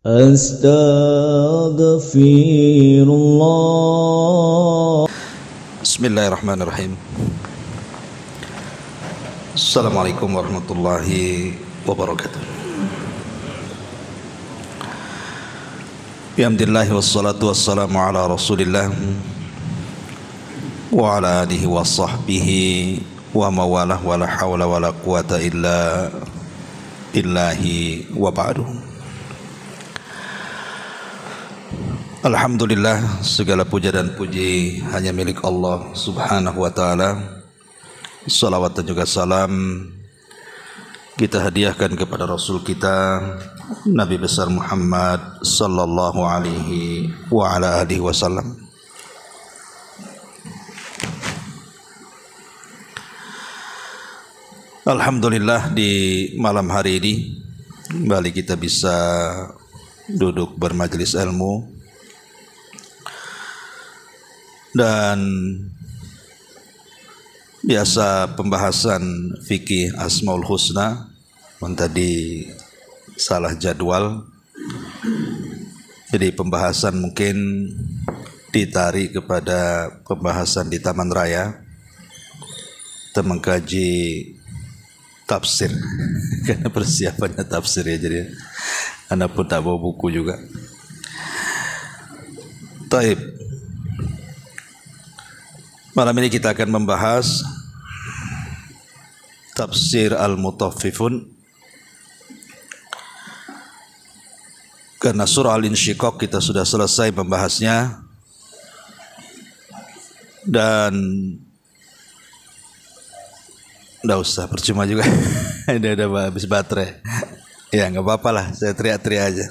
Astaghfirullah. Bismillahirrahmanirrahim. Assalamualaikum warahmatullahi wabarakatuh. Bihamdillahi wassalatu wassalamu ala rasulillah wa ala alihi wa sahbihi wa mawalah wa la hawla wa la quwata illa billahi wa ba'du. Alhamdulillah, segala puja dan puji hanya milik Allah subhanahu wa ta'ala. Salawat dan juga salam kita hadiahkan kepada Rasul kita Nabi besar Muhammad sallallahu alaihi wa ala alihi wasallam. Alhamdulillah, di malam hari ini kembali kita bisa duduk bermajelis ilmu dan biasa pembahasan fikih Asmaul Husna. Tadi salah jadwal, jadi pembahasan mungkin ditarik kepada pembahasan di Taman Raya. Kita mengkaji tafsir karena persiapannya tafsir ya, jadi Anda pun tak bawa buku juga. Taib. Malam ini kita akan membahas tafsir Al-Mutaffifun, karena surah Al-Insyiqaq kita sudah selesai membahasnya dan udah usah, percuma juga. udah habis baterai. Ya nggak apa-apa lah, saya teriak-teriak aja.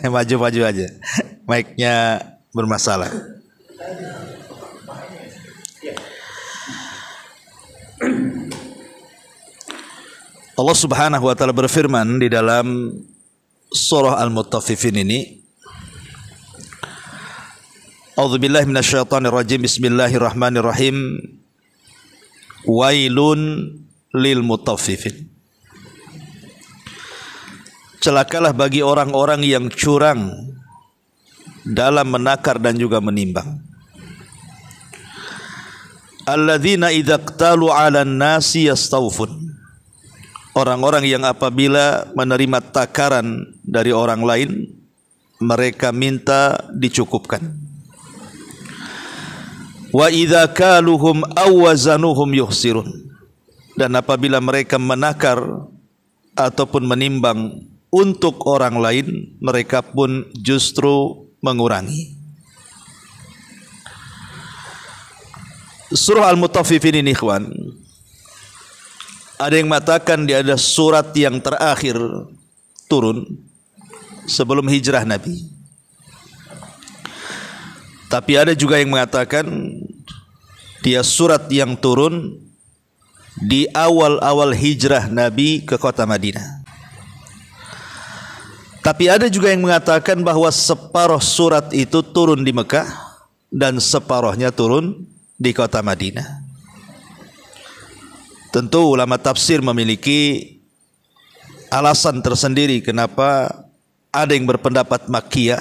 Maju-maju aja, mic-nya bermasalah. Allah subhanahu wa ta'ala berfirman di dalam surah Al-Mutaffifin ini, A'udzubillahi minasyaitonir rajim, bismillahirrahmanirrahim, wailun lil mutaffifin. Celakalah bagi orang-orang yang curang dalam menakar dan juga menimbang. Alladzina idza qtalu 'alan nasi yastawfun. Orang-orang yang apabila menerima takaran dari orang lain, mereka minta dicukupkan. Wa idza kaluhum aw wazanuhum yuhsirun. Dan apabila mereka menakar ataupun menimbang untuk orang lain, mereka pun justru mengurangi. Surah Al-Mutaffifin ini, ikhwan, ada yang mengatakan dia ada surat yang terakhir turun sebelum hijrah Nabi. Tapi ada juga yang mengatakan dia surat yang turun di awal-awal hijrah Nabi ke kota Madinah. Tapi ada juga yang mengatakan bahwa separuh surat itu turun di Mekah dan separuhnya turun di kota Madinah. Tentu ulama tafsir memiliki alasan tersendiri kenapa ada yang berpendapat Makkiyah,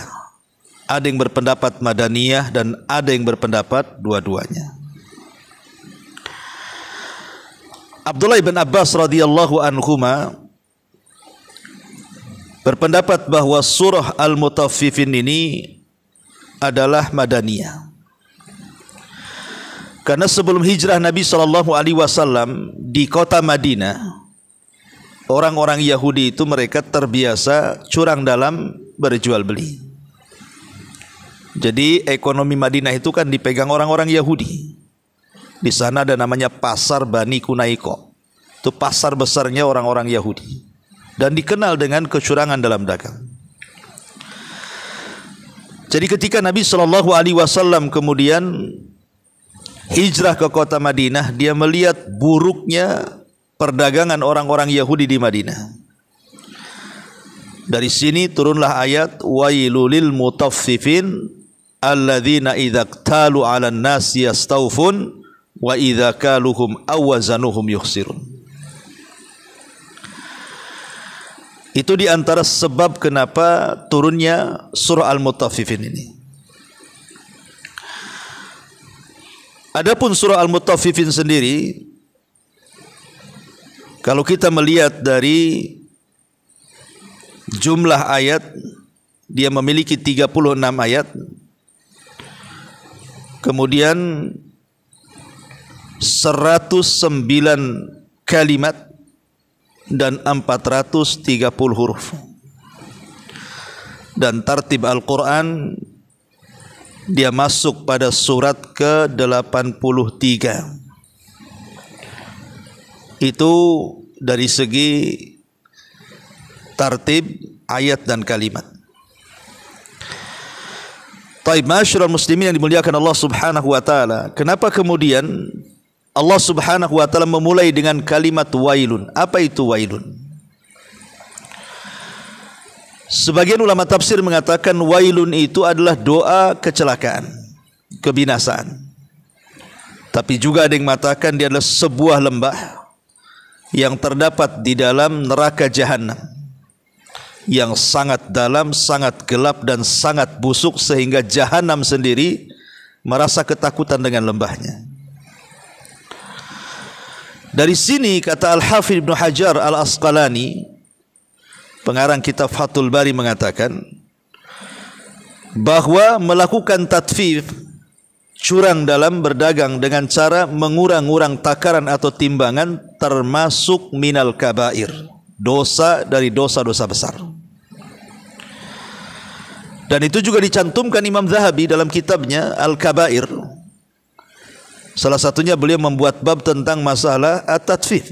ada yang berpendapat Madaniyah, dan ada yang berpendapat dua-duanya. Abdullah bin Abbas radhiyallahu anhuma berpendapat bahwa surah Al-Mutaffifin ini adalah Madaniyah. Karena sebelum hijrah Nabi SAW di kota Madinah, orang-orang Yahudi itu mereka terbiasa curang dalam berjual beli. Jadi ekonomi Madinah itu kan dipegang orang-orang Yahudi. Di sana ada namanya pasar Bani Kunaiko. Itu pasar besarnya orang-orang Yahudi. Dan dikenal dengan kecurangan dalam dagang. Jadi ketika Nabi SAW kemudian hijrah ke kota Madinah, dia melihat buruknya perdagangan orang-orang Yahudi di Madinah. Dari sini turunlah ayat wailulil mutaffifin alladzina idza qtalu 'alan nasi yastawfun wa idza kaluhum aw wazanuhum yukhsirun. Itu di antara sebab kenapa turunnya surah Al-Mutaffifin ini. Adapun surah Al-Mutaffifin sendiri, kalau kita melihat dari jumlah ayat, dia memiliki 36 ayat. Kemudian 109 kalimat dan 430 huruf. Dan tartib Al-Quran, dia masuk pada surat ke-83. Itu dari segi tartib ayat dan kalimat. Taib, masyarul muslimin yang dimuliakan Allah Subhanahu wa taala, kenapa kemudian Allah Subhanahu wa taala memulai dengan kalimat wailun? Apa itu wailun? Sebagian ulama tafsir mengatakan wailun itu adalah doa kecelakaan, kebinasaan. Tapi juga ada yang mengatakan dia adalah sebuah lembah yang terdapat di dalam neraka jahanam, yang sangat dalam, sangat gelap dan sangat busuk sehingga jahanam sendiri merasa ketakutan dengan lembahnya. Dari sini kata Al-Hafidh Ibnu Hajar Al-Asqalani, pengarang kitab Fathul Bari, mengatakan bahwa melakukan tatfif, curang dalam berdagang dengan cara mengurang-urang takaran atau timbangan, termasuk minal kabair, dosa dari dosa-dosa besar. Dan itu juga dicantumkan Imam Zahabi dalam kitabnya Al-Kabair. Salah satunya beliau membuat bab tentang masalah at-tatfif,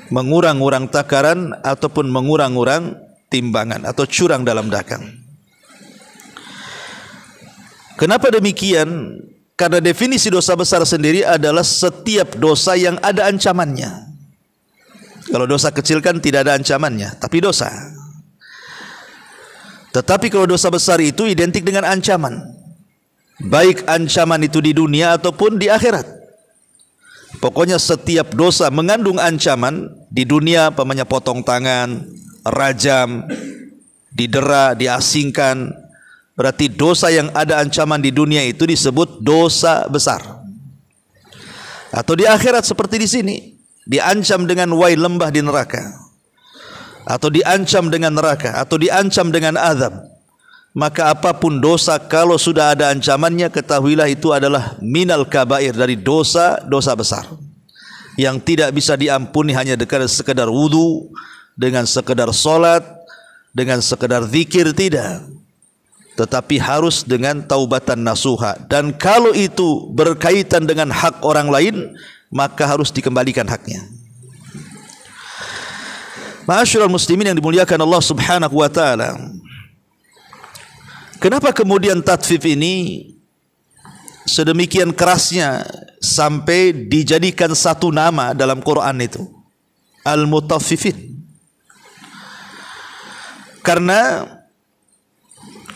mengurang-urang takaran ataupun mengurang-urang timbangan atau curang dalam dagang. Kenapa demikian? Karena definisi dosa besar sendiri adalah setiap dosa yang ada ancamannya. Kalau dosa kecil kan tidak ada ancamannya, tapi dosa. Tetapi kalau dosa besar itu identik dengan ancaman. Baik ancaman itu di dunia ataupun di akhirat. Pokoknya setiap dosa mengandung ancaman. Di dunia pamannya potong tangan, rajam, didera, diasingkan. Berarti dosa yang ada ancaman di dunia itu disebut dosa besar. Atau di akhirat seperti di sini, diancam dengan wail, lembah di neraka, atau diancam dengan neraka, atau diancam dengan azab. Maka apapun dosa, kalau sudah ada ancamannya, ketahuilah itu adalah minal kabair, dari dosa-dosa besar yang tidak bisa diampuni hanya dengan sekedar wudu, dengan sekedar solat, dengan sekedar zikir, tidak, tetapi harus dengan taubatan nasuha. Dan kalau itu berkaitan dengan hak orang lain, maka harus dikembalikan haknya. Ma'asyiral muslimin yang dimuliakan Allah Subhanahu wa taala, kenapa kemudian tatfif ini sedemikian kerasnya sampai dijadikan satu nama dalam Quran itu, Al-Mutaffifin? Karena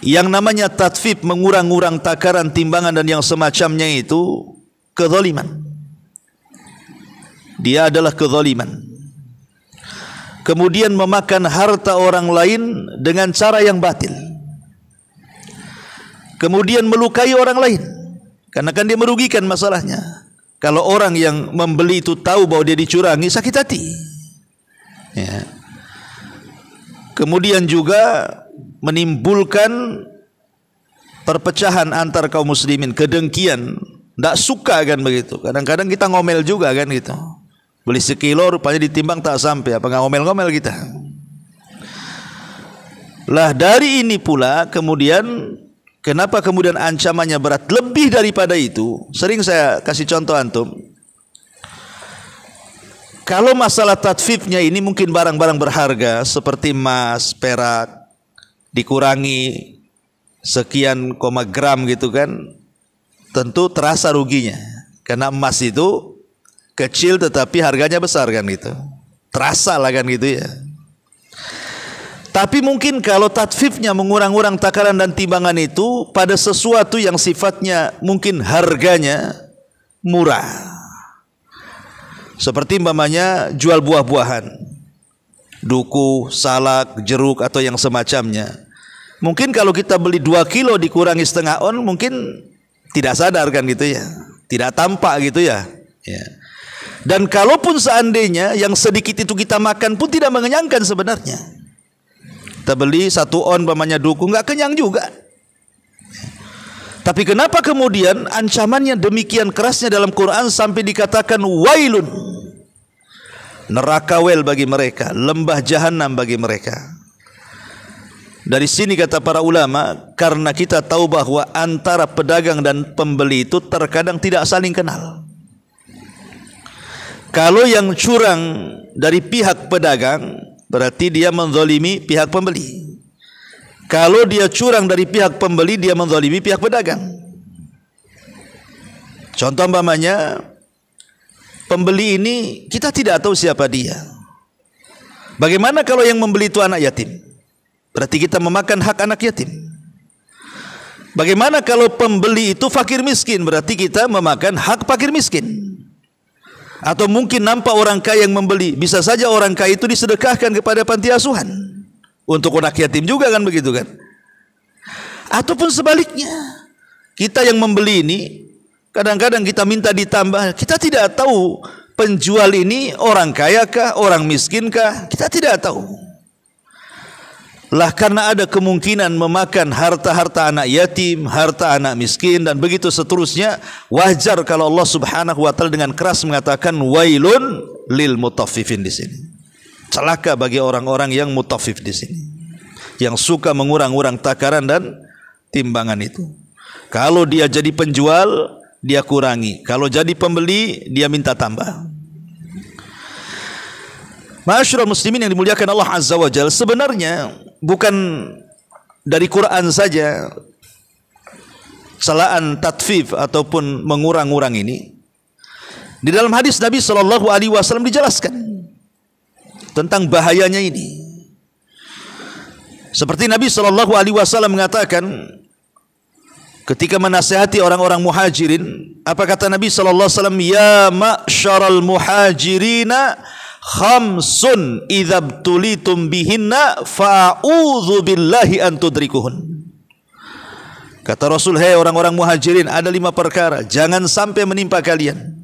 yang namanya tatfif, mengurang-urang takaran, timbangan dan yang semacamnya itu kezaliman. Dia adalah kezaliman. Kemudian memakan harta orang lain dengan cara yang batil. Kemudian melukai orang lain, karena kan dia merugikan masalahnya. Kalau orang yang membeli itu tahu bahwa dia dicurangi, sakit hati. Ya. Kemudian juga menimbulkan perpecahan antar kaum muslimin, kedengkian, tidak suka kan begitu. Kadang-kadang kita ngomel juga kan gitu. Beli sekilo rupanya ditimbang tak sampai, apa nggak ngomel-ngomel kita? Lah dari ini pula kemudian, kenapa kemudian ancamannya berat lebih daripada itu? Sering saya kasih contoh antum. Kalau masalah tatfifnya ini mungkin barang-barang berharga seperti emas, perak, dikurangi sekian gram gitu kan, tentu terasa ruginya. Karena emas itu kecil tetapi harganya besar kan gitu. Terasa lah kan gitu ya. Tapi mungkin kalau tatfifnya, mengurang-urang takaran dan timbangan itu pada sesuatu yang sifatnya mungkin harganya murah. Seperti umpamanya jual buah-buahan, duku, salak, jeruk atau yang semacamnya. Mungkin kalau kita beli 2 kilo dikurangi setengah on, mungkin tidak sadar kan gitu ya, tidak tampak gitu ya. Dan kalaupun seandainya yang sedikit itu kita makan pun tidak mengenyangkan sebenarnya. Kita beli 1 on umpamanya duku, nggak kenyang juga. Tapi kenapa kemudian ancamannya demikian kerasnya dalam Quran sampai dikatakan wailun, neraka wel bagi mereka, lembah jahanam bagi mereka. Dari sini kata para ulama, karena kita tahu bahwa antara pedagang dan pembeli itu terkadang tidak saling kenal. Kalau yang curang dari pihak pedagang, berarti dia menzalimi pihak pembeli. Kalau dia curang dari pihak pembeli, dia menzalimi pihak pedagang. Contoh umpamanya, pembeli ini kita tidak tahu siapa dia. Bagaimana kalau yang membeli itu anak yatim? Berarti kita memakan hak anak yatim. Bagaimana kalau pembeli itu fakir miskin? Berarti kita memakan hak fakir miskin. Atau mungkin nampak orang kaya yang membeli, bisa saja orang kaya itu disedekahkan kepada panti asuhan. Untuk anak yatim juga kan begitu kan. Ataupun sebaliknya, kita yang membeli ini kadang-kadang kita minta ditambah. Kita tidak tahu penjual ini orang kaya kah, orang miskin kah, kita tidak tahu. Lah karena ada kemungkinan memakan harta-harta anak yatim, harta anak miskin dan begitu seterusnya, wajar kalau Allah Subhanahu wa taala dengan keras mengatakan wailun lil mutaffifin di sini. Celaka bagi orang-orang yang mutaffif di sini, yang suka mengurang-urang takaran dan timbangan itu. Kalau dia jadi penjual, dia kurangi. Kalau jadi pembeli, dia minta tambah. Ma'asyiral muslimin yang dimuliakan Allah Azza wa Jalla, sebenarnya bukan dari Quran saja celaan tatfif ataupun mengurang-urang ini. Di dalam hadis Nabi sallallahu alaihi wasallam dijelaskan tentang bahayanya ini. Seperti Nabi sallallahu alaihi wasallam mengatakan ketika menasihati orang-orang muhajirin, apa kata Nabi sallallahu alaihi wasallam? Ya ma'syaral muhajirina khamsun idza btulitum bihinna fa'udzu billahi an tudrikuhun. Kata Rasul, hai orang-orang muhajirin, ada 5 perkara jangan sampai menimpa kalian.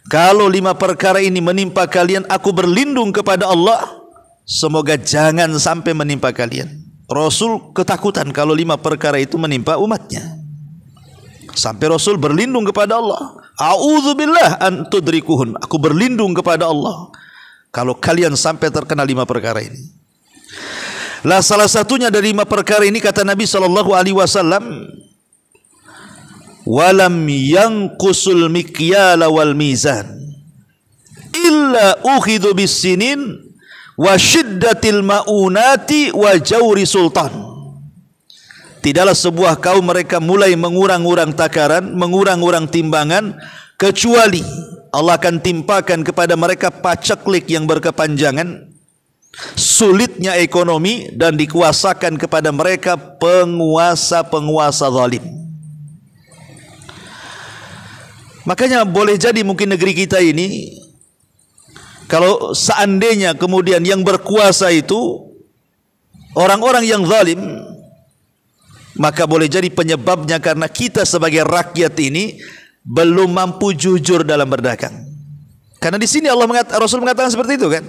Kalau 5 perkara ini menimpa kalian, aku berlindung kepada Allah, semoga jangan sampai menimpa kalian. Rasul ketakutan kalau 5 perkara itu menimpa umatnya. Sampai Rasul berlindung kepada Allah. A'udzubillah an tudrikuhun. Aku berlindung kepada Allah kalau kalian sampai terkena 5 perkara ini. Lah salah satunya dari 5 perkara ini kata Nabi sallallahu alaihi wasallam, walam yanqusul mikyala wal mizan illa ukhidhu bisinin wa syiddatil maunati wa jawri sultan. Tidaklah sebuah kaum mereka mulai mengurang-urang takaran, mengurang-urang timbangan, kecuali Allah akan timpakan kepada mereka paceklik yang berkepanjangan, sulitnya ekonomi, dan dikuasakan kepada mereka penguasa-penguasa zalim. Makanya boleh jadi mungkin negeri kita ini, kalau seandainya kemudian yang berkuasa itu orang-orang yang zalim, maka boleh jadi penyebabnya karena kita sebagai rakyat ini belum mampu jujur dalam berdagang. Karena di sini Rasul mengatakan seperti itu kan.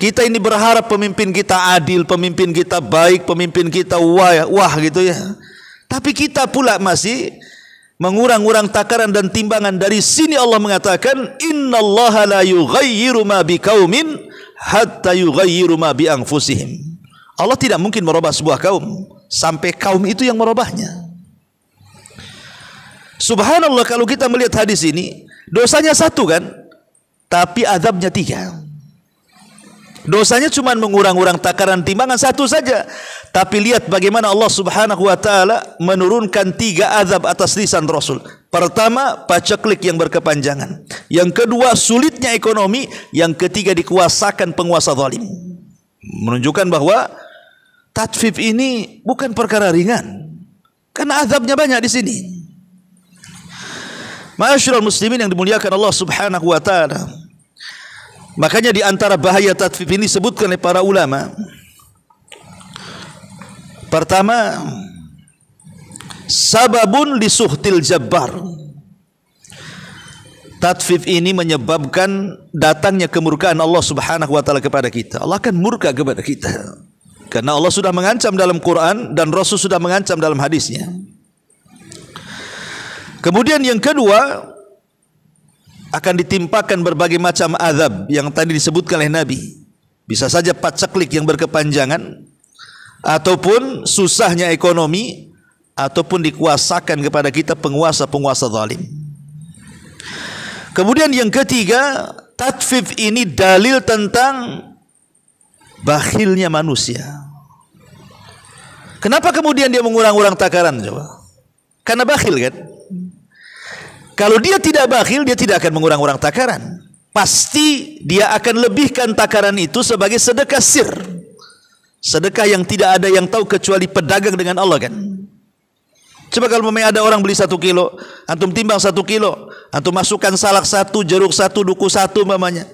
Kita ini berharap pemimpin kita adil, pemimpin kita baik, pemimpin kita wah gitu ya. Tapi kita pula masih mengurang-urang takaran dan timbangan. Dari sini Allah mengatakan innallaha la yughayyiru ma biqaumin hatta yughayyiru ma bi anfusihim. Allah tidak mungkin merubah sebuah kaum sampai kaum itu yang merubahnya. Subhanallah, kalau kita melihat hadis ini, dosanya 1 kan, tapi azabnya 3. Dosanya cuma mengurang-urang takaran timbangan 1 saja, tapi lihat bagaimana Allah Subhanahu wa taala menurunkan 3 azab atas lisan Rasul. Pertama, paceklik yang berkepanjangan. Yang kedua, sulitnya ekonomi. Yang ketiga, dikuasakan penguasa zalim. Menunjukkan bahwa tatfif ini bukan perkara ringan, karena azabnya banyak di sini. Ma'asyiral muslimin yang dimuliakan Allah Subhanahu wa taala. Makanya di antara bahaya tatfif ini disebutkan oleh para ulama. Pertama, sababun lisuhtil jabbar. Tatfif ini menyebabkan datangnya kemurkaan Allah Subhanahu wa taala kepada kita. Allah akan murka kepada kita. Karena Allah sudah mengancam dalam Quran dan Rasul sudah mengancam dalam hadisnya. Kemudian yang kedua, akan ditimpakan berbagai macam azab yang tadi disebutkan oleh Nabi. Bisa saja paceklik yang berkepanjangan, ataupun susahnya ekonomi, ataupun dikuasakan kepada kita penguasa-penguasa zalim. Kemudian yang ketiga, tatfif ini dalil tentang bakhilnya manusia. Kenapa kemudian dia mengurang-urang takaran? Coba. Karena bakhil kan? Kalau dia tidak bakhil, dia tidak akan mengurang-urang takaran. Pasti dia akan lebihkan takaran itu sebagai sedekah sir. Sedekah yang tidak ada yang tahu kecuali pedagang dengan Allah kan? Coba kalau memang ada orang beli 1 kilo, antum timbang 1 kilo, antum masukkan salak 1, jeruk 1, duku 1 mamanya.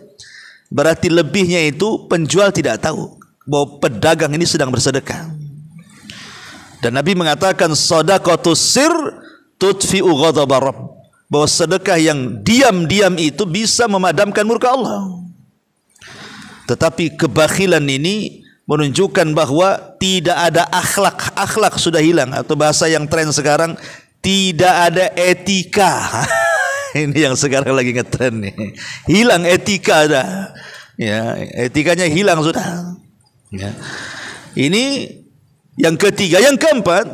Berarti lebihnya itu penjual tidak tahu bahwa pedagang ini sedang bersedekah. Dan Nabi mengatakan shadaqatus sir tudfi'u ghadaba rabb. Bahwa sedekah yang diam-diam itu bisa memadamkan murka Allah. Tetapi kebakhilan ini menunjukkan bahwa tidak ada akhlak. Akhlak sudah hilang, atau bahasa yang tren sekarang, tidak ada etika. Ini yang sekarang lagi ngetren nih. Hilang etika dah. Ya, etikanya hilang sudah. Ya. Ini yang ketiga. Yang keempat,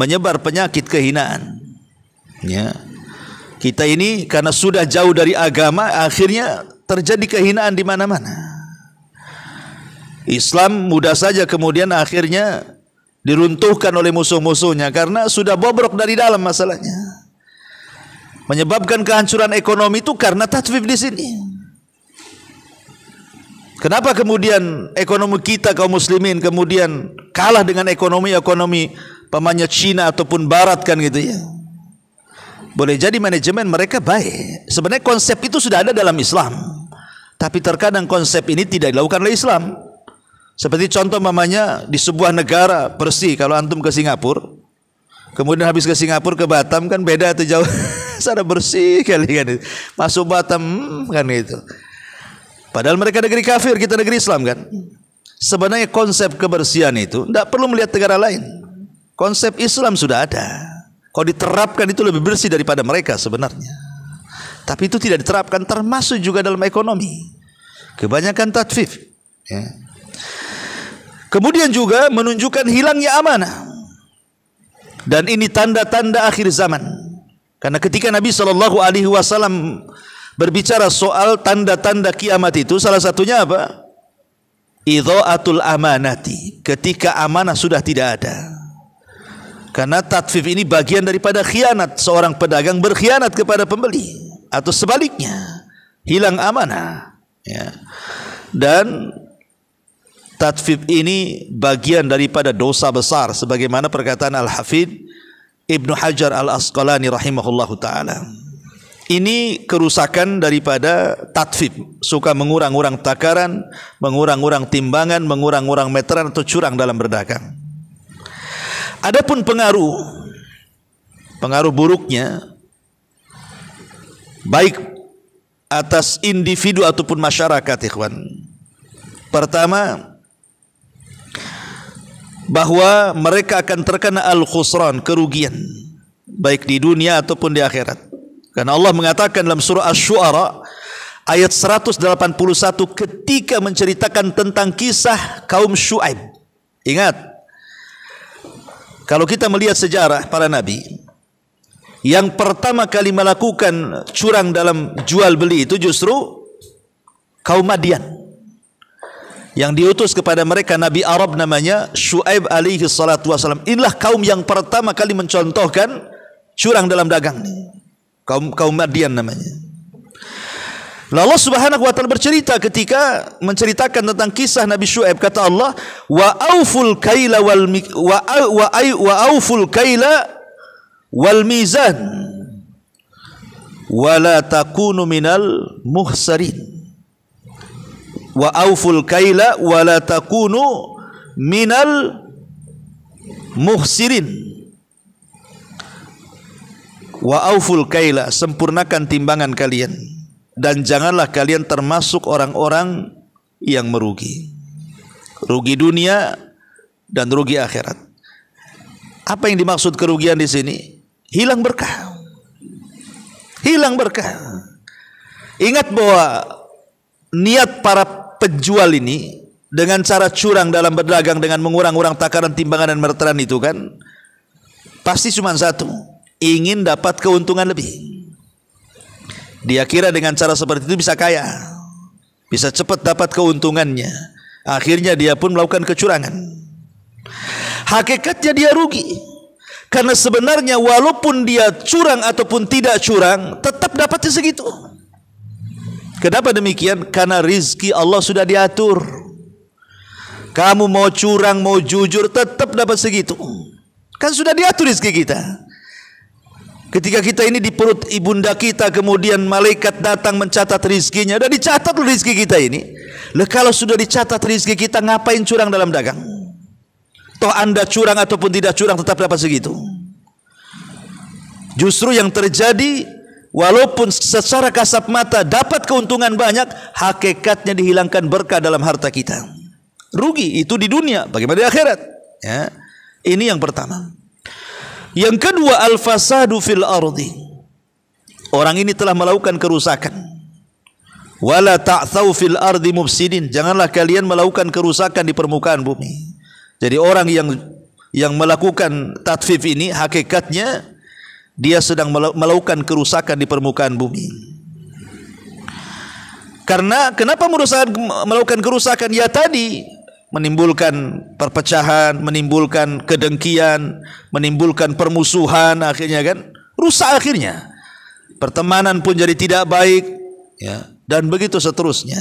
menyebar penyakit kehinaan. Ya. Kita ini karena sudah jauh dari agama, akhirnya terjadi kehinaan di mana-mana. Islam mudah saja kemudian akhirnya diruntuhkan oleh musuh-musuhnya karena sudah bobrok dari dalam masalahnya. Menyebabkan kehancuran ekonomi itu karena tatfif di sini. Kenapa kemudian ekonomi kita kaum muslimin kemudian kalah dengan ekonomi pamannya Cina ataupun Barat kan gitu ya? Boleh jadi manajemen mereka baik. Sebenarnya konsep itu sudah ada dalam Islam, tapi terkadang konsep ini tidak dilakukan oleh Islam. Seperti contoh mamanya di sebuah negara bersih, kalau antum ke Singapura, kemudian habis ke Singapura ke Batam kan beda tuh jauh. Sana bersih kali kan, masuk Batam kan itu. Padahal mereka negeri kafir, kita negeri Islam kan. Sebenarnya konsep kebersihan itu tidak perlu melihat negara lain. Konsep Islam sudah ada. Kalau diterapkan itu lebih bersih daripada mereka sebenarnya. Tapi itu tidak diterapkan, termasuk juga dalam ekonomi. Kebanyakan tatfif. Ya. Kemudian juga menunjukkan hilangnya amanah. Dan ini tanda-tanda akhir zaman. Karena ketika Nabi SAW berbicara soal tanda-tanda kiamat itu, salah satunya apa? Idha'atul amanati. Ketika amanah sudah tidak ada. Karena tatfif ini bagian daripada khianat. Seorang pedagang berkhianat kepada pembeli, atau sebaliknya, hilang amanah. Ya. Dan tatfif ini bagian daripada dosa besar, sebagaimana perkataan Al-Hafidh Ibnu Hajar Al-Asqalani rahimahullahu ta'ala. Ini kerusakan daripada tatfif. Suka mengurang-urang takaran, mengurang-urang timbangan, mengurang-urang meteran, atau curang dalam berdagang. Adapun pengaruh buruknya, baik atas individu ataupun masyarakat, ikhwan. Pertama, bahwa mereka akan terkena al-khusran, kerugian, baik di dunia ataupun di akhirat. Karena Allah mengatakan dalam surah Asy-Syu'ara ayat 181 ketika menceritakan tentang kisah kaum Syu'aib. Ingat, kalau kita melihat sejarah para nabi, yang pertama kali melakukan curang dalam jual beli itu justru kaum Madian, yang diutus kepada mereka Nabi Arab namanya Syu'aib alaihi salatu wassalam. Inilah kaum yang pertama kali mencontohkan curang dalam dagang. Kaum Madian namanya. Lalu Allah Subhanahu wa taala bercerita ketika menceritakan tentang kisah Nabi Syu'aib, kata Allah, wa auful kaila wal mizan. wala takunu minal muhsarin. Wa auful kaila wala takunu minal muhsirin. Wa auful kaila, sempurnakan timbangan kalian, dan janganlah kalian termasuk orang-orang yang merugi. Rugi dunia dan rugi akhirat. Apa yang dimaksud kerugian di sini? Hilang berkah. Hilang berkah. Ingat bahwa niat para penjual ini dengan cara curang dalam berdagang, dengan mengurang-urang takaran, timbangan dan meteran itu kan pasti cuma satu, ingin dapat keuntungan lebih. Dia kira dengan cara seperti itu bisa kaya, bisa cepat dapat keuntungannya. Akhirnya dia pun melakukan kecurangan. Hakikatnya dia rugi, karena sebenarnya walaupun dia curang ataupun tidak curang, tetap dapatnya segitu. Kenapa demikian? Karena rizki Allah sudah diatur. Kamu mau curang, mau jujur, tetap dapat segitu. Kan sudah diatur rizki kita. Ketika kita ini di perut ibunda kita, kemudian malaikat datang mencatat rizkinya, sudah dicatat rizki kita ini. Lah kalau sudah dicatat rizki kita, ngapain curang dalam dagang? Toh Anda curang ataupun tidak curang, tetap dapat segitu. Justru yang terjadi, walaupun secara kasat mata dapat keuntungan banyak, hakikatnya dihilangkan berkah dalam harta kita. Rugi itu di dunia, bagaimana di akhirat? Ya. Ini yang pertama. Yang kedua, al-fasadu fil ardi. Orang ini telah melakukan kerusakan. Wala ta'thaw fil ardi mufsidin. Janganlah kalian melakukan kerusakan di permukaan bumi. Jadi orang yang melakukan tatfif ini, hakikatnya dia sedang melakukan kerusakan di permukaan bumi. Karena kenapa melakukan kerusakan? Ya tadi, menimbulkan perpecahan, menimbulkan kedengkian, menimbulkan permusuhan, akhirnya kan rusak akhirnya. Pertemanan pun jadi tidak baik, ya, dan begitu seterusnya.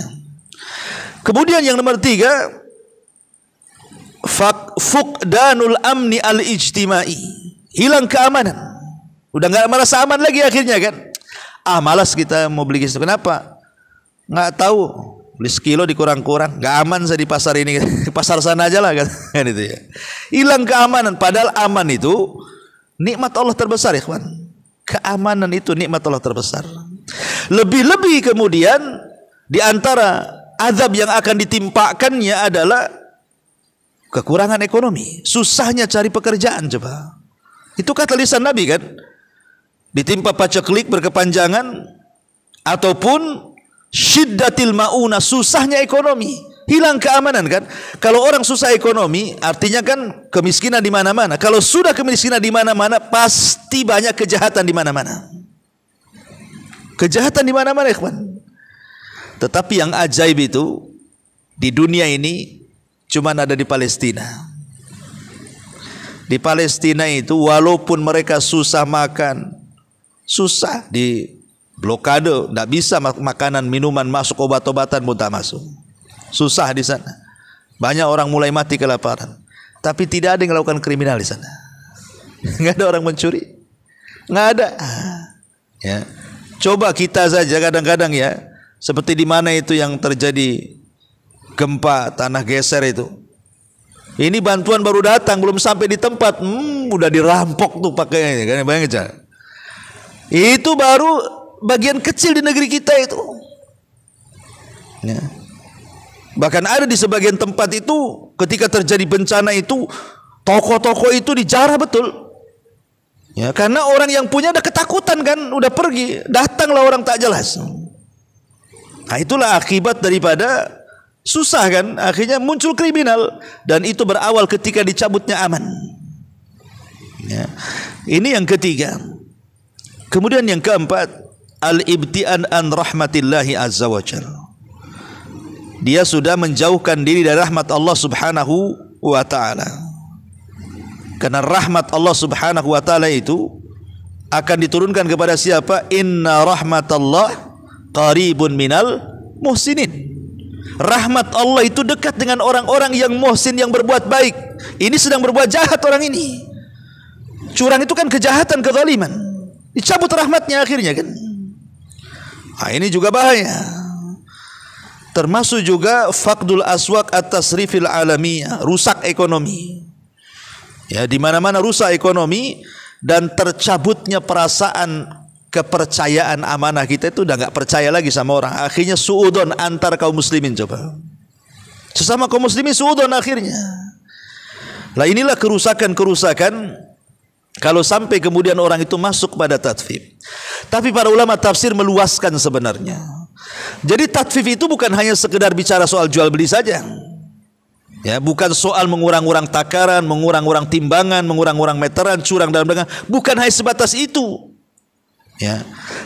Kemudian yang nomor 3, fuqdanul amni al-ijtimai. Hilang keamanan. Udah nggak merasa aman lagi akhirnya kan. Malas kita mau beli gitu. Kenapa? Nggak tahu. Beli sekilo dikurang-kurang. Nggak aman saya di pasar ini. Pasar sana aja lah kan. Itu ya. Hilang keamanan. Padahal aman itu nikmat Allah terbesar, ikhwan. Keamanan itu nikmat Allah terbesar. Lebih-lebih kemudian di antara azab yang akan ditimpakannya adalah kekurangan ekonomi. Susahnya cari pekerjaan coba. Itu kata lisan Nabi kan. Ditimpa paceklik berkepanjangan, ataupun syiddatil mauna, susahnya ekonomi, hilang keamanan kan. Kalau orang susah ekonomi, artinya kan kemiskinan di mana-mana. Kalau sudah kemiskinan di mana-mana, pasti banyak kejahatan di mana-mana. Kejahatan di mana-mana, ikhwan. Tetapi yang ajaib itu di dunia ini cuman ada di Palestina. Di Palestina itu walaupun mereka susah makan, susah di blokade, tidak bisa makanan, minuman masuk, obat-obatan pun tak masuk. Susah di sana. Banyak orang mulai mati kelaparan. Tapi tidak ada yang melakukan kriminal di sana. Nggak ada orang mencuri. Nggak ada. Ya. Coba kita saja kadang-kadang ya, seperti di mana itu yang terjadi gempa, tanah geser itu. Ini bantuan baru datang, belum sampai di tempat, udah dirampok tuh pakaiannya, kan? Bayangin aja. Itu baru bagian kecil di negeri kita itu. Ya. Bahkan ada di sebagian tempat itu ketika terjadi bencana itu toko-toko itu dijarah betul. Ya, karena orang yang punya udah ketakutan kan, udah pergi, datanglah orang tak jelas. Nah, itulah akibat daripada susah kan, akhirnya muncul kriminal, dan itu berawal ketika dicabutnya aman. Ya. Ini yang ketiga. Kemudian yang keempat, al-ibtian an rahmatillahi azza wa jalla. Dia sudah menjauhkan diri dari rahmat Allah subhanahu wa ta'ala. Karena rahmat Allah subhanahu wa ta'ala itu akan diturunkan kepada siapa? Inna rahmatallah qaribun minal muhsinin. Rahmat Allah itu dekat dengan orang-orang yang muhsin, yang berbuat baik. Ini sedang berbuat jahat orang ini. Curang itu kan kejahatan, kezaliman. Dicabut rahmatnya akhirnya kan. Nah, ini juga bahaya. Termasuk juga faqdul aswaq at-tasrifil alamiyah, rusak ekonomi. Ya, di mana-mana rusak ekonomi dan tercabutnya perasaan kepercayaan amanah kita itu udah nggak percaya lagi sama orang. Akhirnya suudon antar kaum muslimin, coba. Sesama kaum muslimin suudon akhirnya. Lah inilah kerusakan-kerusakan kalau sampai kemudian orang itu masuk pada tatfif. Tapi para ulama tafsir meluaskan sebenarnya. Jadi tatfif itu bukan hanya sekedar bicara soal jual beli saja. Ya, bukan soal mengurang-urang takaran, mengurang-urang timbangan, mengurang-urang meteran, curang dalam dagangan. Bukan hanya sebatas itu. Ya.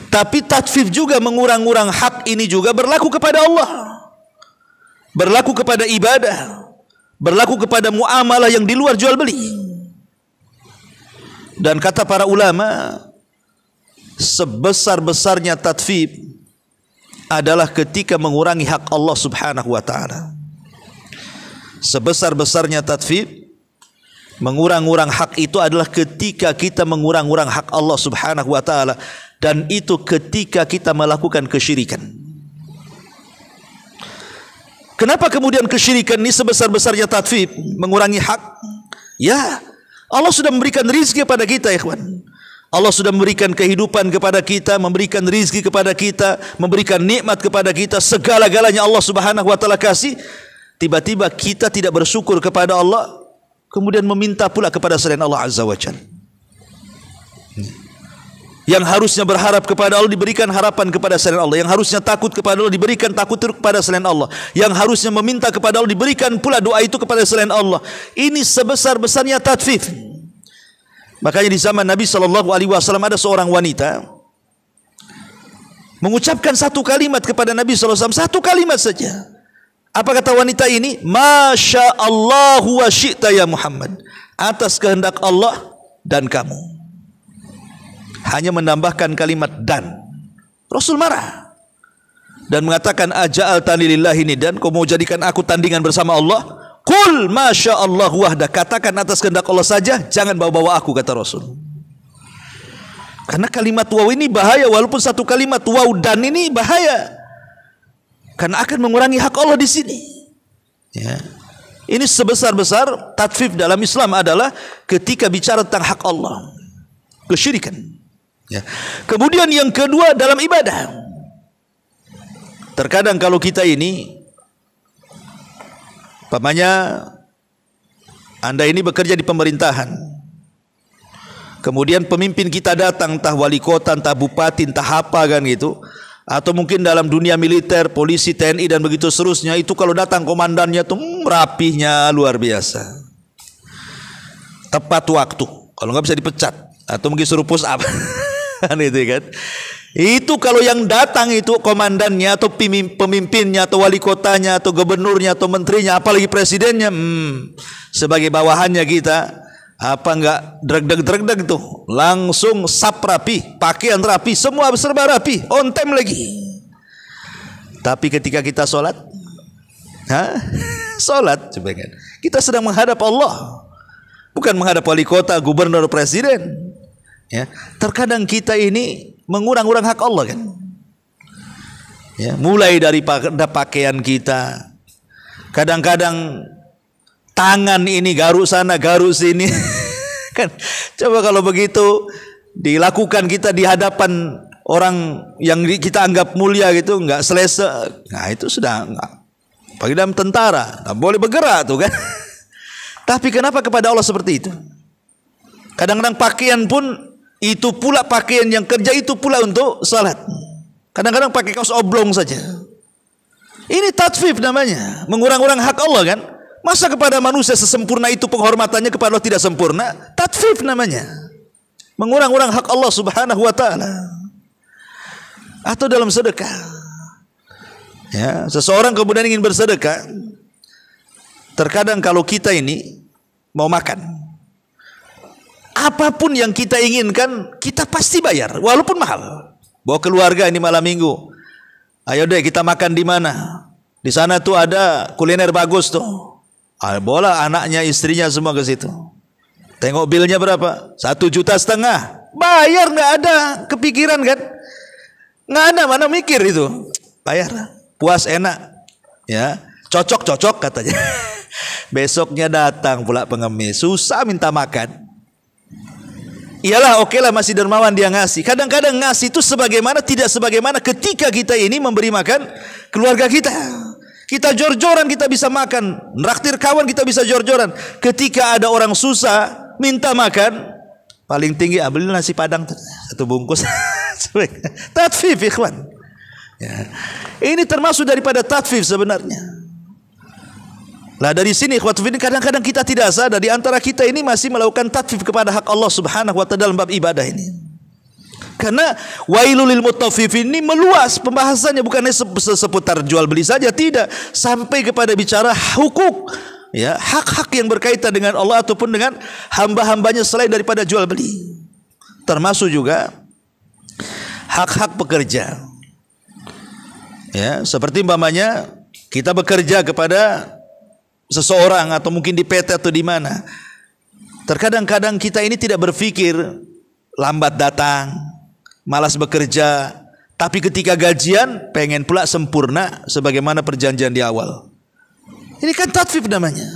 Tapi tatfif juga mengurang-urang hak ini juga berlaku kepada Allah. Berlaku kepada ibadah. Berlaku kepada muamalah yang di luar jual beli. Dan kata para ulama, sebesar-besarnya tatfif adalah ketika mengurangi hak Allah Subhanahu wa taala. Sebesar-besarnya tatfif, mengurang-urang hak itu adalah ketika kita mengurang-urang hak Allah Subhanahu wa taala, dan itu ketika kita melakukan kesyirikan. Kenapa kemudian kesyirikan ini sebesar-besarnya tatfif, mengurangi hak? Ya, Allah sudah memberikan rizki kepada kita, ya ikhwan. Allah sudah memberikan kehidupan kepada kita, memberikan rizki kepada kita, memberikan nikmat kepada kita, segala-galanya Allah Subhanahu wa taala kasih. Tiba-tiba kita tidak bersyukur kepada Allah, kemudian meminta pula kepada selain Allah Azza wa Jalla. Yang harusnya berharap kepada Allah diberikan harapan kepada selain Allah. Yang harusnya takut kepada Allah diberikan takut kepada selain Allah. Yang harusnya meminta kepada Allah diberikan pula doa itu kepada selain Allah. Ini sebesar-besarnya tatfif. Makanya di zaman Nabi SAW ada seorang wanita mengucapkan satu kalimat kepada Nabi SAW, satu kalimat saja. Apa kata wanita ini? Masya Allah wa syi'ta ya Muhammad. Atas kehendak Allah dan kamu. Hanya menambahkan kalimat dan. Rasul marah dan mengatakan aja'al tani lillahi nidan, kau mau jadikan aku tandingan bersama Allah? Qul masya Allah wahda, katakan atas kehendak Allah saja, jangan bawa-bawa aku, kata Rasul. Karena kalimat waw ini bahaya, walaupun satu kalimat waw dan ini bahaya, karena akan mengurangi hak Allah di sini. Ya. Ini sebesar-besar tatfif dalam Islam adalah ketika bicara tentang hak Allah, kesyirikan. Ya. Kemudian yang kedua dalam ibadah. Terkadang kalau kita ini, umpamanya Anda ini bekerja di pemerintahan, kemudian pemimpin kita datang, entah wali kota, entah bupati, entah apa kan gitu, atau mungkin dalam dunia militer, polisi, TNI dan begitu seterusnya, itu kalau datang komandannya tuh rapihnya luar biasa, tepat waktu, kalau nggak bisa dipecat atau mungkin suruh push up. Itu kan, itu kalau yang datang itu komandannya atau pemimpinnya atau wali kotanya atau gubernurnya atau menterinya, apalagi presidennya, sebagai bawahannya kita, apa enggak dreg-dreg tuh, langsung sap rapi, pakaian rapi, semua serba rapi, on time lagi. Tapi ketika kita sholat, sholat coba kan, kita sedang menghadap Allah, bukan menghadap wali kota, gubernur, presiden. Ya, terkadang kita ini mengurang-urang hak Allah kan. Ya, mulai dari pakaian kita, kadang-kadang tangan ini garuk sana garuk sini. Kan, coba kalau begitu dilakukan kita di hadapan orang yang kita anggap mulia gitu, nggak selesai. Nah itu sudah nggak. Bagi dalam tentara, nggak boleh bergerak tuh kan. Tapi kenapa kepada Allah seperti itu? Kadang-kadang pakaian pun itu pula pakaian yang kerja itu pula untuk salat. Kadang-kadang pakai kaos oblong saja. Ini tatfif namanya, mengurang-urang hak Allah kan. Masa kepada manusia sesempurna itu penghormatannya, kepada Allah tidak sempurna? Tatfif namanya, mengurang-urang hak Allah Subhanahu wa taala. Atau dalam sedekah. Ya, seseorang kemudian ingin bersedekah. Terkadang kalau kita ini mau makan, apapun yang kita inginkan, kita pasti bayar, walaupun mahal. Bawa keluarga ini malam minggu, ayo deh kita makan di mana? Di sana tuh ada kuliner bagus tuh. Bola anaknya, istrinya semua ke situ. Tengok bilnya berapa? 1,5 juta. Bayar nggak ada kepikiran kan? Nggak ada, mana mikir itu. Bayar, puas enak, ya cocok katanya. Besoknya datang pula pengemis, susah minta makan. Iyalah, oke lah, masih dermawan dia ngasih. Kadang-kadang ngasih itu tidak sebagaimana ketika kita ini memberi makan keluarga kita. Kita jor-joran kita bisa makan, nraktir kawan kita bisa jor-joran. Ketika ada orang susah minta makan, paling tinggi ambil nasi padang satu bungkus. Tatfif, ikhwan. Ya. Ini termasuk daripada tatfif sebenarnya. Lah dari sini ikhwatu fillah, kadang-kadang kita tidak sadar di antara kita ini masih melakukan tatfif kepada hak Allah Subhanahu wa taala dalam bab ibadah ini. Karena wailul lil mutaffifin ini meluas pembahasannya, bukannya seputar jual beli saja, tidak, sampai kepada bicara hukuk, ya, hak-hak yang berkaitan dengan Allah ataupun dengan hamba-hambanya selain daripada jual beli. Termasuk juga hak-hak pekerja. Ya, seperti umpamanya kita bekerja kepada seseorang atau mungkin di PT atau di mana. Terkadang-kadang kita ini tidak berpikir, lambat datang, malas bekerja, tapi ketika gajian pengen pula sempurna sebagaimana perjanjian di awal. Ini kan tatfif namanya.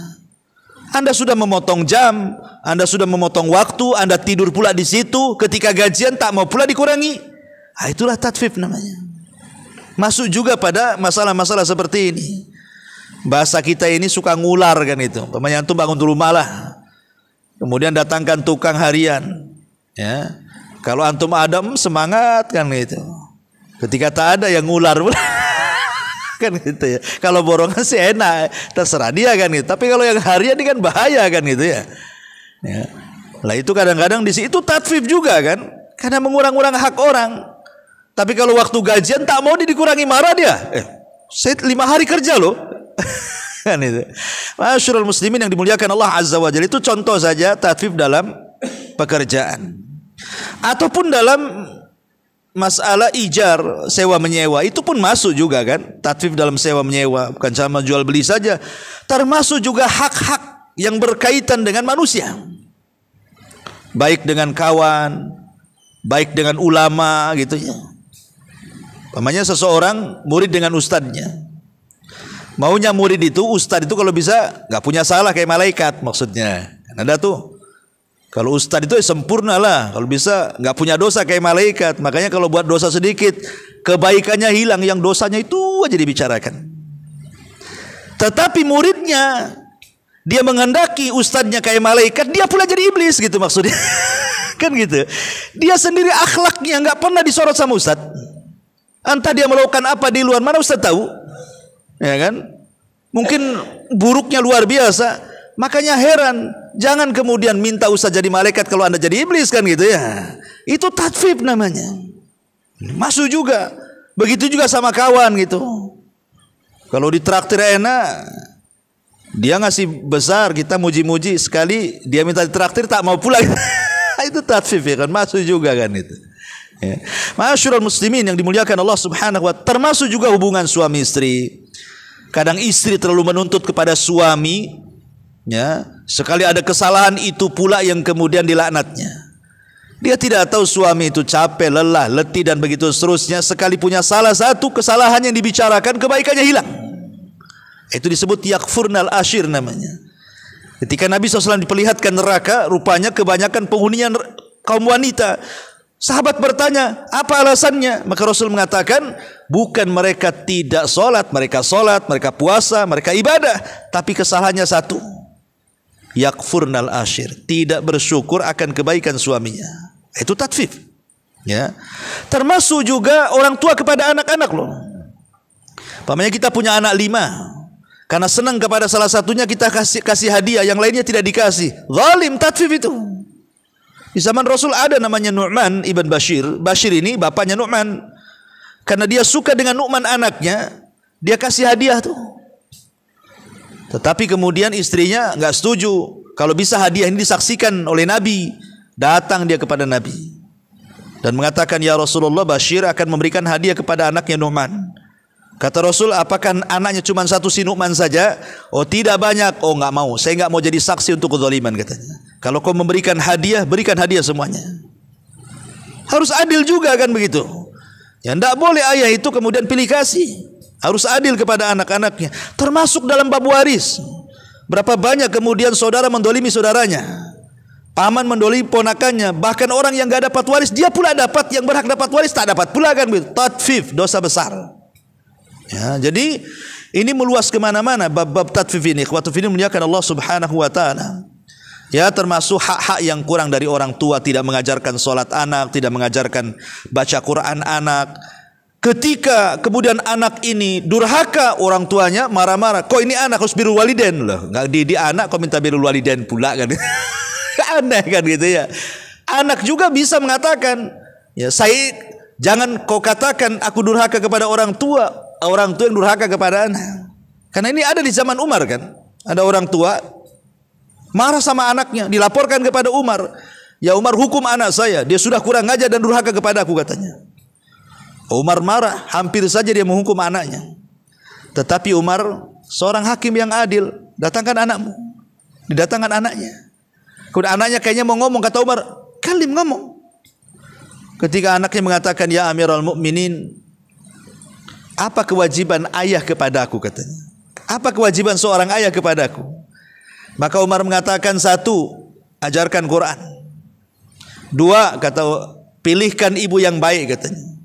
Anda sudah memotong jam, Anda sudah memotong waktu, Anda tidur pula di situ, ketika gajian tak mau pula dikurangi. Itulah tatfif namanya. Masuk juga pada masalah-masalah seperti ini. Bahasa kita ini suka ngular kan itu. Pemain antum bangun dulu malah, kemudian datangkan tukang harian. Ya, kalau antum ada semangat kan gitu. Ketika tak ada yang ngular kan gitu ya. Kalau borongan sih enak, terserah dia kan gitu. Tapi kalau yang harian ini kan bahaya kan gitu ya. Ya. Lah itu kadang-kadang di situ tatfif juga kan, karena mengurang-urang hak orang. Tapi kalau waktu gajian tak mau dikurangi, marah dia. Saya 5 hari kerja loh. Kan itu. Masyarul muslimin yang dimuliakan Allah Azza wa Jalla, itu contoh saja tatfif dalam pekerjaan. Ataupun dalam masalah ijar, sewa menyewa, itu pun masuk juga kan. Tatfif dalam sewa menyewa, bukan sama jual beli saja. Termasuk juga hak-hak yang berkaitan dengan manusia. Baik dengan kawan, baik dengan ulama gitu ya. Pamannya seseorang murid dengan ustadznya. Maunya murid itu, ustadz itu kalau bisa nggak punya salah kayak malaikat maksudnya. Ada tuh. Kalau ustadz itu sempurna lah. Kalau bisa nggak punya dosa kayak malaikat. Makanya kalau buat dosa sedikit, kebaikannya hilang, yang dosanya itu aja dibicarakan. Tetapi muridnya, dia menghendaki ustadznya kayak malaikat, dia pula jadi iblis gitu maksudnya. Kan gitu. Dia sendiri akhlaknya nggak pernah disorot sama ustadz. Entah dia melakukan apa di luar, mana ustadz tahu. Ya kan? Mungkin buruknya luar biasa. Makanya heran, jangan kemudian minta ustaz jadi malaikat kalau Anda jadi iblis kan gitu ya. Itu tatfif namanya. Masuk juga. Begitu juga sama kawan gitu. Kalau ditraktir enak, dia ngasih besar, kita muji-muji, sekali dia minta ditraktir tak mau pulang. Itu tatfif ya kan, masuk juga kan itu. Ya. Masyarul muslimin yang dimuliakan Allah Subhanahu wa ta'ala, termasuk juga hubungan suami istri. Kadang istri terlalu menuntut kepada suami, ya, sekali ada kesalahan itu pula yang kemudian dilaknatnya. Dia tidak tahu suami itu capek, lelah, letih dan begitu seterusnya. Sekali punya salah satu kesalahan yang dibicarakan, kebaikannya hilang. Itu disebut yakfurnal ashir namanya. Ketika Nabi SAW diperlihatkan neraka, rupanya kebanyakan penghuninya kaum wanita. Sahabat bertanya, apa alasannya? Maka Rasul mengatakan, bukan mereka tidak sholat, mereka puasa, mereka ibadah, tapi kesalahannya satu, yakfurnal ashir, tidak bersyukur akan kebaikan suaminya. Itu tatfif. Ya. Termasuk juga orang tua kepada anak-anak loh. Pamannya kita punya anak 5, karena senang kepada salah satunya kita kasih hadiah, yang lainnya tidak dikasih. Zalim, tatfif itu. Di zaman Rasul ada namanya Nu'man ibn Bashir. Bashir ini bapaknya Nu'man. Karena dia suka dengan Nu'man anaknya, dia kasih hadiah tuh. Tetapi kemudian istrinya nggak setuju. Kalau bisa hadiah ini disaksikan oleh Nabi. Datang dia kepada Nabi dan mengatakan, ya Rasulullah, Bashir akan memberikan hadiah kepada anaknya Nu'man. Kata Rasul, apakah anaknya cuma satu si Nu'man saja? Oh tidak, banyak. Oh nggak mau, saya nggak mau jadi saksi untuk kezaliman katanya. Kalau kau memberikan hadiah, berikan hadiah semuanya. Harus adil juga kan begitu. Ya tidak boleh ayah itu kemudian pilih kasih. Harus adil kepada anak-anaknya. Termasuk dalam bab waris. Berapa banyak kemudian saudara mendolimi saudaranya, paman mendolimi ponakannya, bahkan orang yang gak dapat waris dia pula dapat, yang berhak dapat waris tak dapat pula kan begitu. Tatfif, dosa besar. Ya, jadi ini meluas kemana-mana bab-bab tatfif ini. Ikhwatu fillah muliakan Allah Subhanahu wa taala. Ya, termasuk hak-hak yang kurang dari orang tua, tidak mengajarkan salat anak, tidak mengajarkan baca Quran anak. Ketika kemudian anak ini durhaka, orang tuanya marah-marah. Kok ini anak harus birrul walidain loh. Enggak di anak kok minta birrul walidain pula kan. Aneh kan gitu ya. Anak juga bisa mengatakan, ya saya jangan kau katakan aku durhaka kepada orang tua yang durhaka kepada anak. Karena ini ada di zaman Umar kan. Ada orang tua marah sama anaknya, dilaporkan kepada Umar. Ya Umar, hukum anak saya, dia sudah kurang ajar dan durhaka kepada aku katanya. Umar marah, hampir saja dia menghukum anaknya. Tetapi Umar seorang hakim yang adil, datangkan anakmu. Didatangkan anaknya. Kemudian anaknya kayaknya mau ngomong, kata Umar, kalim ngomong. Ketika anaknya mengatakan, ya Amirul Mukminin, apa kewajiban ayah kepadaku katanya. Apa kewajiban seorang ayah kepadaku? Maka Umar mengatakan, satu, ajarkan Quran. Dua, kata, pilihkan ibu yang baik katanya.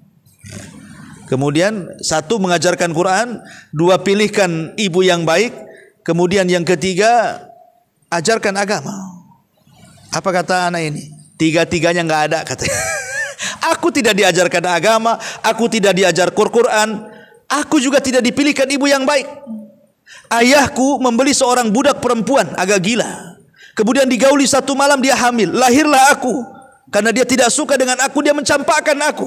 Kemudian satu, mengajarkan Quran. Dua, pilihkan ibu yang baik. Kemudian yang ketiga, ajarkan agama. Apa kata anak ini? Tiga-tiganya nggak ada katanya. Aku tidak diajarkan agama, aku tidak diajar Quran, aku juga tidak dipilihkan ibu yang baik. Ayahku membeli seorang budak perempuan agak gila. Kemudian digauli satu malam dia hamil. Lahirlah aku. Karena dia tidak suka dengan aku, dia mencampakkan aku.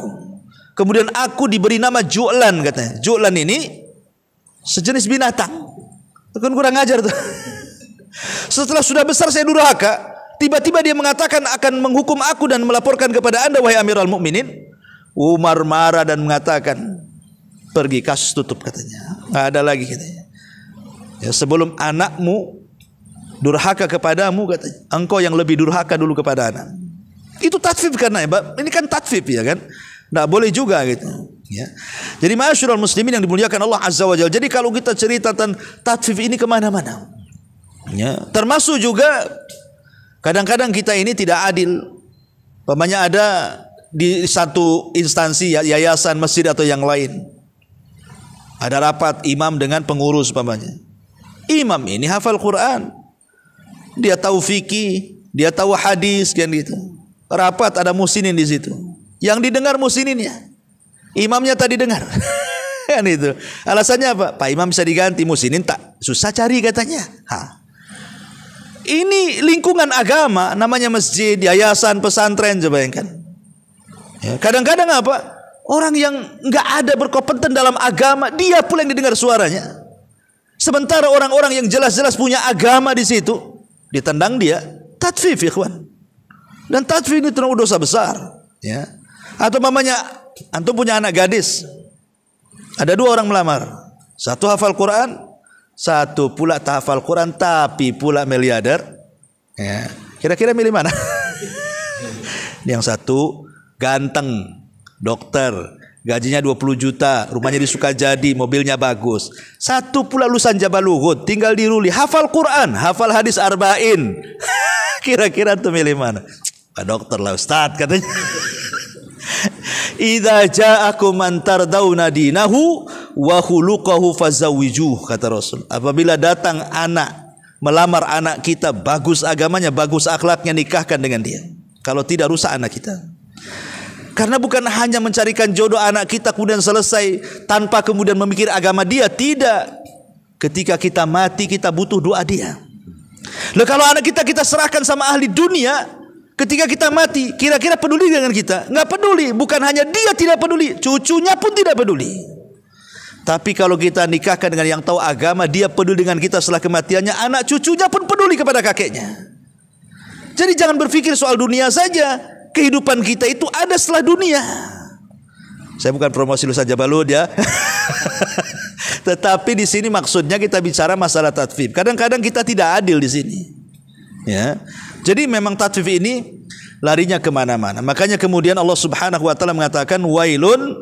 Kemudian aku diberi nama Ju'lan katanya. Ju'lan ini sejenis binatang. Kan kurang ajar tuh. Setelah sudah besar saya durhaka, tiba-tiba dia mengatakan akan menghukum aku dan melaporkan kepada anda wahai Amirul Mukminin. Umar marah dan mengatakan, pergi, kasus tutup katanya. Nggak ada lagi katanya. Ya, sebelum anakmu durhaka kepadamu katanya, engkau yang lebih durhaka dulu kepada anak. Itu tatfif karena ini kan tatfif ya kan. Tidak boleh juga gitu ya. Jadi ma'asyiral muslimin yang dimuliakan Allah Azza wa Jalla. Jadi kalau kita cerita tentang tatfif ini kemana-mana ya. Termasuk juga kadang-kadang kita ini tidak adil. Umpamanya ada di satu instansi ya, yayasan, masjid atau yang lain, ada rapat imam dengan pengurus umpamanya. Imam ini hafal Quran, dia tahu fikih, dia tahu hadis kan gitu. Rapat ada musinin di situ. Yang didengar musininnya, imamnya tadi dengar. Kan itu. Alasannya apa? Pak Imam bisa diganti, musinin tak susah cari katanya. Ini lingkungan agama, namanya masjid, yayasan, pesantren, coba bayangkan. Ya, kadang-kadang apa? Orang yang nggak ada berkompeten dalam agama, dia pula yang didengar suaranya. Sementara orang-orang yang jelas-jelas punya agama di situ, ditendang dia, tatfif ikhwan. Dan tatfif ini terlalu dosa besar. Ya. Atau mamanya, antum punya anak gadis, ada dua orang melamar, satu hafal Quran, satu pula tak hafal Quran tapi pula miliarder. Ya. Kira-kira milih mana? Yang satu ganteng, dokter, gajinya 20 juta, rumahnya di Sukajadi, mobilnya bagus. Satu pula lulusan Jabal Luhut, tinggal di Ruli, hafal Quran, hafal hadis arba'in. Kira-kira tuh milih mana? Pak dokter lah Ustaz katanya. Idza ja'akum man tardawna dinahu wa khuluquhu fazawwijuh, kata Rasul. Apabila datang anak, melamar anak kita, bagus agamanya, bagus akhlaknya, nikahkan dengan dia. Kalau tidak, rusak anak kita. Karena bukan hanya mencarikan jodoh anak kita kemudian selesai tanpa kemudian memikir agama dia, tidak. Ketika kita mati kita butuh doa dia. Loh, kalau anak kita serahkan sama ahli dunia, ketika kita mati, kira-kira peduli dengan kita? Nggak peduli. Bukan hanya dia tidak peduli, cucunya pun tidak peduli. Tapi kalau kita nikahkan dengan yang tahu agama, dia peduli dengan kita setelah kematiannya, anak cucunya pun peduli kepada kakeknya. Jadi jangan berpikir soal dunia saja. Kehidupan kita itu ada setelah dunia. Saya bukan promosi lu saja Balud ya. Tetapi di sini maksudnya kita bicara masalah tatfif. Kadang-kadang kita tidak adil di sini. Ya. Jadi memang tatfif ini larinya kemana-mana. Makanya kemudian Allah Subhanahu wa taala mengatakan wailun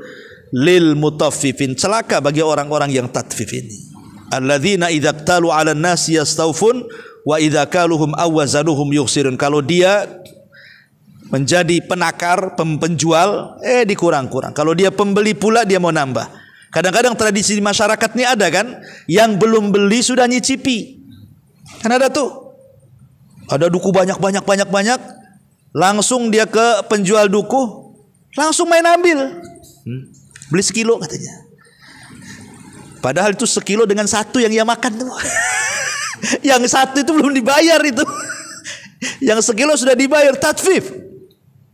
lil mutaffifin, celaka bagi orang-orang yang tatfif ini. Alladzina idza qtalu 'alan nasi yastawfun wa idza kaluhum awazanuhum yukhsirun. Kalau dia menjadi penakar, penjual, dikurang-kurang. Kalau dia pembeli pula dia mau nambah. Kadang-kadang tradisi di masyarakat ini ada kan, yang belum beli sudah nyicipi. Kan ada tuh. Ada duku banyak, langsung dia ke penjual duku, langsung main ambil. Beli sekilo katanya. Padahal itu sekilo dengan satu yang ia makan tuh. Yang satu itu belum dibayar itu. Yang sekilo sudah dibayar, tatfif.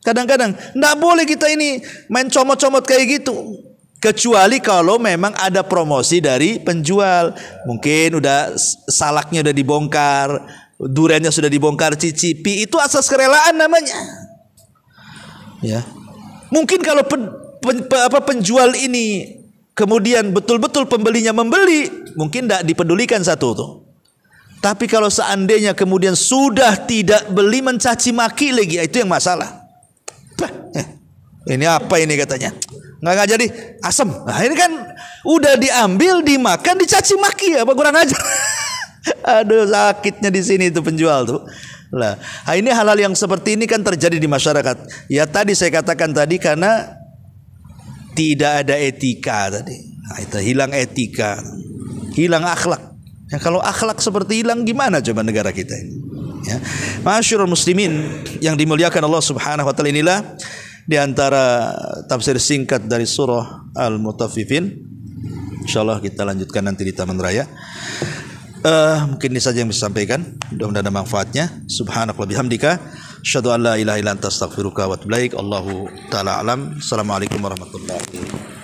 Kadang-kadang enggak boleh kita ini main comot-comot kayak gitu. Kecuali kalau memang ada promosi dari penjual. Mungkin udah salaknya udah dibongkar, duriannya sudah dibongkar, cicipi, itu asas kerelaan namanya. Ya. Mungkin kalau penjual ini kemudian betul-betul pembelinya membeli, mungkin tidak dipedulikan satu tuh. Tapi kalau seandainya kemudian sudah tidak beli, mencaci maki lagi, itu yang masalah. Ini apa ini katanya? Nggak jadi asem. Nah ini kan udah diambil, dimakan, dicaci maki, apa kurang aja? Aduh, sakitnya di sini itu penjual tuh. Lah, ini hal-hal yang seperti ini kan terjadi di masyarakat. Ya tadi saya katakan tadi, karena tidak ada etika tadi. Nah, itu hilang etika, hilang akhlak. Ya, kalau akhlak seperti hilang, gimana coba negara kita ini? Ya. Masyarul muslimin yang dimuliakan Allah Subhanahu wa taala, inilah di antara tafsir singkat dari surah Al-Mutaffifin. Insyaallah kita lanjutkan nanti di Taman Raya. Mungkin ini saja yang bisa sampaikan. Mudah-mudahan ada manfaatnya. Subhanakallah bihamdika, asyhadu an la ilaha illa anta astaghfiruka wa atubu ilaik. Allahu taala alam. Assalamualaikum warahmatullahi wabarakatuh.